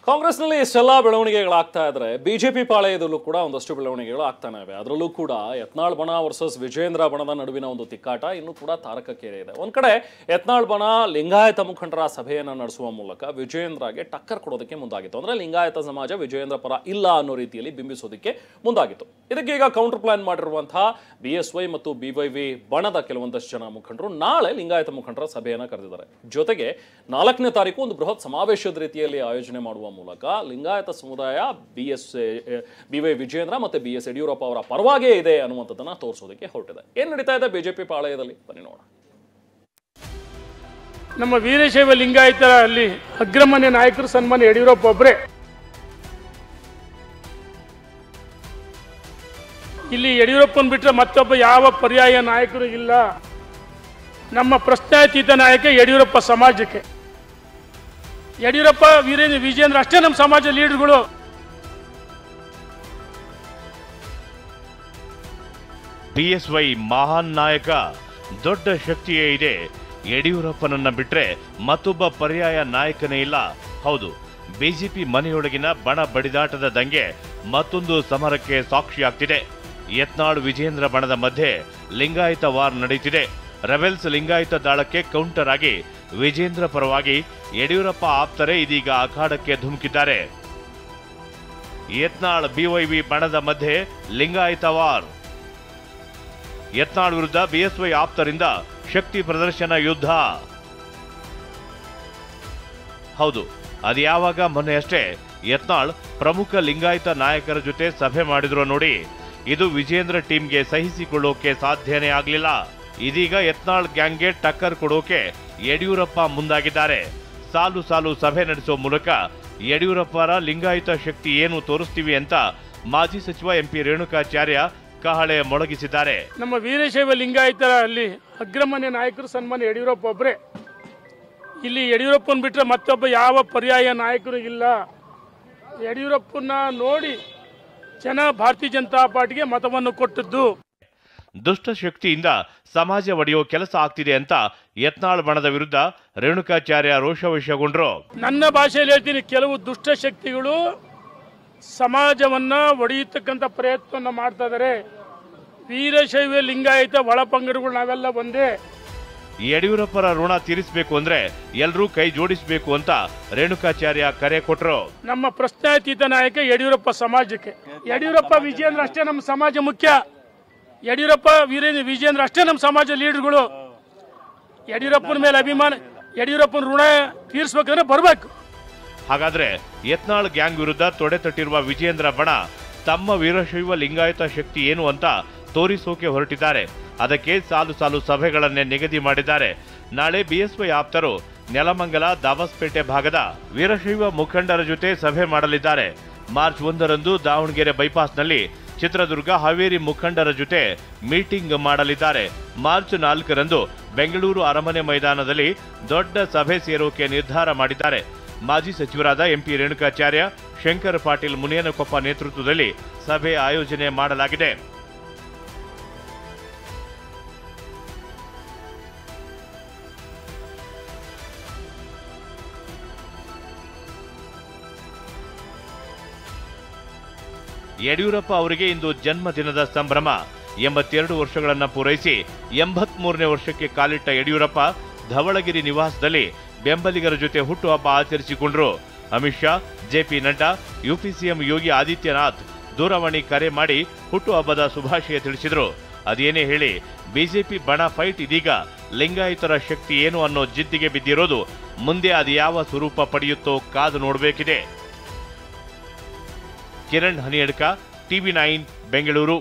ಕಾಂಗ್ರೆಸ್ನಲ್ಲಿ ಇಷ್ಟೆಲ್ಲ ಬೆಳವಣಿಗೆಗಳಾಗ್ತಾ ಇದ್ರೆ ಬಿಜೆಪಿ ಪಾಳೆಯದಲ್ಲೂ ಕೂಡ ಒಂದಷ್ಟು ಬೆಳವಣಿಗೆಗಳು ಆಗ್ತಾನೆ ಇವೆ. ಅದರಲ್ಲೂ ಕೂಡ ಯತ್ನಾಳ್ ಬಣ ವರ್ಸಸ್ ವಿಜೇಂದ್ರ ಬಣದ ನಡುವಿನ ಒಂದು ತಿಕ್ಕಾಟ ಇನ್ನೂ ಕೂಡ ತಾರಕಕ್ಕೇರೆ ಇದೆ. ಒಂದ್ ಕಡೆ ಯತ್ನಾಳ್ ಬಣ ಲಿಂಗಾಯತ ಮುಖಂಡರ ಸಭೆಯನ್ನು ನಡೆಸುವ ಮೂಲಕ ವಿಜೇಂದ್ರಗೆ ಟಕ್ಕರ್ ಕೊಡೋದಕ್ಕೆ ಮುಂದಾಗಿತ್ತು. ಅಂದ್ರೆ ಲಿಂಗಾಯತ ಸಮಾಜ ವಿಜೇಂದ್ರ ಪರ ಇಲ್ಲ ಅನ್ನೋ ರೀತಿಯಲ್ಲಿ ಬಿಂಬಿಸೋದಕ್ಕೆ ಮುಂದಾಗಿತ್ತು. ಇದಕ್ಕೆ ಈಗ ಕೌಂಟರ್ ಪ್ಲಾನ್ ಮಾಡಿರುವಂತಹ BSY ಮತ್ತು BYV ಬಣದ ಕೆಲವೊಂದಷ್ಟು ಜನ ಮುಖಂಡರು ನಾಳೆ ಲಿಂಗಾಯತ ಮುಖಂಡರ ಸಭೆಯನ್ನ ಕರೆದಿದ್ದಾರೆ. ಜೊತೆಗೆ 4ನೇ ತಾರೀಕು ಒಂದು ಬೃಹತ್ ಸಮಾವೇಶದ ರೀತಿಯಲ್ಲಿ ಆಯೋಜನೆ ಮಾಡುವ ಮೂಲಕ ಲಿಂಗಾಯತ ಸಮುದಾಯ BY ವಿಜೇಂದ್ರ ಮತ್ತೆ BS ಯಡಿಯೂರಪ್ಪ ಅವರ ಪರವಾಗೇ ಇದೆ ಅನ್ನುವಂಥದ್ದನ್ನ ತೋರಿಸೋದಕ್ಕೆ ಹೊರಟಿದೆ. ಏನ್ ನಡೀತಾ ಇದೆ ಬಿಜೆಪಿ ಪಾಳೆಯದಲ್ಲಿ ಬನ್ನಿ ನೋಡೋಣ. ನಮ್ಮ ವೀರಶೈವ ಲಿಂಗಾಯತರ ಅಲ್ಲಿ ಅಗ್ರಮಾನ್ಯ ನಾಯಕರು ಸನ್ಮಾನ್ಯ ಯಡಿಯೂರಪ್ಪ ಒಬ್ಬರೇ. ಇಲ್ಲಿ ಯಡಿಯೂರಪ್ಪನ ಬಿಟ್ಟರೆ ಮತ್ತೊಬ್ಬ ಯಾವ ಪರ್ಯಾಯ ನಾಯಕರು ಇಲ್ಲ. ನಮ್ಮ ಪ್ರಶ್ನಾತೀತ ನಾಯಕ ಯಡಿಯೂರಪ್ಪ ಸಮಾಜಕ್ಕೆ. ಯಡಿಯೂರಪ್ಪ ವಿಜೇಂದ್ರ ಅಷ್ಟೇ ನಮ್ಮ ಸಮಾಜ ಲೀಡರ್ಗಳು. BSY ಮಹಾನ್ ನಾಯಕ, ದೊಡ್ಡ ಶಕ್ತಿಯೇ ಇದೆ. ಯಡಿಯೂರಪ್ಪನನ್ನ ಬಿಟ್ರೆ ಮತ್ತೊಬ್ಬ ಪರ್ಯಾಯ ನಾಯಕನೇ ಇಲ್ಲ. ಹೌದು, ಬಿಜೆಪಿ ಮನೆಯೊಳಗಿನ ಬಣ ಬಡಿದಾಟದ ದಂಗೆ ಮತ್ತೊಂದು ಸಮರಕ್ಕೆ ಸಾಕ್ಷಿಯಾಗ್ತಿದೆ. ಯತ್ನಾಳ್ ವಿಜೇಂದ್ರ ಬಣದ ಮಧ್ಯೆ ಲಿಂಗಾಯತ ವಾರ್ ನಡೀತಿದೆ. ರೆಬೆಲ್ಸ್ ಲಿಂಗಾಯತ ದಾಳಕ್ಕೆ ಕೌಂಟರ್ ಆಗಿ ವಿಜೇಂದ್ರ ಪರವಾಗಿ ಯಡಿಯೂರಪ್ಪ ಆಪ್ತರೇ ಇದೀಗ ಅಖಾಡಕ್ಕೆ ಧುಮುಕಿದ್ದಾರೆ. ಯತ್ನಾಳ್ BYV ಬಣದ ಮಧ್ಯೆ ಲಿಂಗಾಯತ ವಾರ್. ಯತ್ನಾಳ್ ವಿರುದ್ಧ BSY ಆಪ್ತರಿಂದ ಶಕ್ತಿ ಪ್ರದರ್ಶನ ಯುದ್ಧ. ಹೌದು, ಅದು ಯಾವಾಗ? ಮೊನ್ನೆ ಅಷ್ಟೇ ಯತ್ನಾಳ್ ಪ್ರಮುಖ ಲಿಂಗಾಯತ ನಾಯಕರ ಜೊತೆ ಸಭೆ ಮಾಡಿದ್ರು ನೋಡಿ. ಇದು ವಿಜೇಂದ್ರ ಟೀಮ್ಗೆ ಸಹಿಸಿಕೊಳ್ಳೋಕೆ ಸಾಧ್ಯನೇ ಆಗಲಿಲ್ಲ. ಇದೀಗ ಯತ್ನಾಳ್ ಗ್ಯಾಂಗ್ಗೆ ಟಕ್ಕರ್ ಕೊಡೋಕೆ ಯಡಿಯೂರಪ್ಪ ಮುಂದಾಗಿದ್ದಾರೆ. ಸಾಲು ಸಾಲು ಸಭೆ ನಡೆಸೋ ಮೂಲಕ ಯಡಿಯೂರಪ್ಪರ ಲಿಂಗಾಯತ ಶಕ್ತಿ ಏನು ತೋರಿಸ್ತೀವಿ ಅಂತ ಮಾಜಿ ಸಚಿವ MP ರೇಣುಕಾಚಾರ್ಯ ಕಹಳೆ ಮೊಳಗಿಸಿದ್ದಾರೆ. ನಮ್ಮ ವೀರಶೈವ ಲಿಂಗಾಯತರ ಅಲ್ಲಿ ಅಗ್ರಮಾನ್ಯ ನಾಯಕರು ಸನ್ಮಾನ್ಯ ಯಡಿಯೂರಪ್ಪ ಒಬ್ಬರೇ. ಇಲ್ಲಿ ಯಡಿಯೂರಪ್ಪನ ಬಿಟ್ಟರೆ ಮತ್ತೊಬ್ಬ ಯಾವ ಪರ್ಯಾಯ ನಾಯಕರು ಇಲ್ಲ. ಯಡಿಯೂರಪ್ಪನ ನೋಡಿ ಜನ ಭಾರತೀಯ ಜನತಾ ಪಾರ್ಟಿಗೆ ಮತವನ್ನು ಕೊಟ್ಟದ್ದು. ದುಷ್ಟಶಕ್ತಿಯಿಂದ ಸಮಾಜ ಒಡೆಯೋ ಕೆಲಸ ಆಗ್ತಿದೆ ಅಂತ ಯತ್ನಾಳ್ ಬಣದ ವಿರುದ್ಧ ರೇಣುಕಾಚಾರ್ಯ ರೋಷವಶಗೊಂಡ್ರು. ನನ್ನ ಭಾಷೆಯಲ್ಲಿ ಹೇಳ್ತೀನಿ, ಕೆಲವು ದುಷ್ಟಶಕ್ತಿಗಳು ಸಮಾಜವನ್ನ ಒಡೆಯತಕ್ಕಂಥ ಪ್ರಯತ್ನವನ್ನು ಮಾಡ್ತಾ ಇದ್ದಾರೆ. ವೀರಶೈವ ಲಿಂಗಾಯತ ಒಳಪಂಗಡಗಳು ನಾವೆಲ್ಲ ಒಂದೇ. ಯಡಿಯೂರಪ್ಪರ ಋಣ ತೀರಿಸಬೇಕು ಅಂದ್ರೆ ಎಲ್ಲರೂ ಕೈ ಜೋಡಿಸಬೇಕು ಅಂತ ರೇಣುಕಾಚಾರ್ಯ ಕರೆ ಕೊಟ್ರು. ನಮ್ಮ ಪ್ರಶ್ನಾತೀತ ನಾಯಕ ಯಡಿಯೂರಪ್ಪ ಸಮಾಜಕ್ಕೆ. ಯಡಿಯೂರಪ್ಪ ವಿಜೇಂದ್ರ ಅಷ್ಟೇ ನಮ್ಮ ಸಮಾಜ ಮುಖ್ಯ. ಯಡಿಯೂರಪ್ಪ ವಿಜೇಂದ್ರ ಅಷ್ಟೇ ನಮ್ಮ ಸಮಾಜ ಲೀಡರ್ಗಳು. ಯಡಿಯೂರಪ್ಪನ ಮೇಲೆ ಅಭಿಮಾನ, ಯಡಿಯೂರಪ್ಪನ ಋಣ ತೀರಿಸಬೇಕಂದ್ರೆ ಬರಬೇಕು. ಹಾಗಾದ್ರೆ ಯತ್ನಾಳ್ ಗ್ಯಾಂಗ್ ವಿರುದ್ಧ ತೊಡೆ ತಟ್ಟಿರುವ ವಿಜೇಂದ್ರ ಬಣ ತಮ್ಮ ವೀರಶೈವ ಲಿಂಗಾಯತ ಶಕ್ತಿ ಏನು ಅಂತ ತೋರಿಸೋಕೆ ಹೊರಟಿದ್ದಾರೆ. ಅದಕ್ಕೆ ಸಾಲು ಸಾಲು ಸಭೆಗಳನ್ನೇ ನಿಗದಿ ಮಾಡಿದ್ದಾರೆ. ನಾಳೆ BSY ಆಪ್ತರು ನೆಲಮಂಗಲ, ದಾಬಸ್ಪೇಟೆ ಭಾಗದ ವೀರಶೈವ ಮುಖಂಡರ ಜೊತೆ ಸಭೆ ಮಾಡಲಿದ್ದಾರೆ. ಮಾರ್ಚ್ 1ರಂದು ದಾವಣಗೆರೆ ಬೈಪಾಸ್ನಲ್ಲಿ ಚಿತ್ರದುರ್ಗ, ಹಾವೇರಿ ಮುಖಂಡರ ಜೊತೆ ಮೀಟಿಂಗ್ ಮಾಡಲಿದ್ದಾರೆ. ಮಾರ್ಚ್ 4ರಂದು ಬೆಂಗಳೂರು ಅರಮನೆ ಮೈದಾನದಲ್ಲಿ ದೊಡ್ಡ ಸಭೆ ಸೇರೋಕೆ ನಿರ್ಧಾರ ಮಾಡಿದ್ದಾರೆ. ಮಾಜಿ ಸಚಿವರಾದ MP ರೇಣುಕಾಚಾರ್ಯ, ಶಂಕರ್ ಪಾಟೀಲ್ ಮುನಿಯನಕೊಪ್ಪ ನೇತೃತ್ವದಲ್ಲಿ ಸಭೆ ಆಯೋಜನೆ ಮಾಡಲಾಗಿದೆ. ಯಡಿಯೂರಪ್ಪ ಅವರಿಗೆ ಇಂದು ಜನ್ಮದಿನದ ಸಂಭ್ರಮ. 82 ವರ್ಷಗಳನ್ನು ಪೂರೈಸಿ 83ನೇ ವರ್ಷಕ್ಕೆ ಕಾಲಿಟ್ಟ ಯಡಿಯೂರಪ್ಪ ಧವಳಗಿರಿ ನಿವಾಸದಲ್ಲಿ ಬೆಂಬಲಿಗರ ಜೊತೆ ಹುಟ್ಟುಹಬ್ಬ ಆಚರಿಸಿಕೊಂಡರು. Amit Shah, JP Nadda, UP CM Yogi Adityanath ದೂರವಾಣಿ ಕರೆ ಮಾಡಿ ಹುಟ್ಟುಹಬ್ಬದ ಶುಭಾಶಯ ತಿಳಿಸಿದರು. ಅದೇನೇ ಹೇಳಿ, ಬಿಜೆಪಿ ಬಣ ಫೈಟ್ ಇದೀಗ ಲಿಂಗಾಯತರ ಶಕ್ತಿ ಏನು ಅನ್ನೋ ಜಿದ್ದಿಗೆ ಬಿದ್ದಿರೋದು. ಮುಂದೆ ಅದು ಯಾವ ಸ್ವರೂಪ ಪಡೆಯುತ್ತೋ ಕಾದು ನೋಡಬೇಕಿದೆ. ಕಿರಣ್ ಹನಿಯಡ್ಕ, TV9 ಬೆಂಗಳೂರು.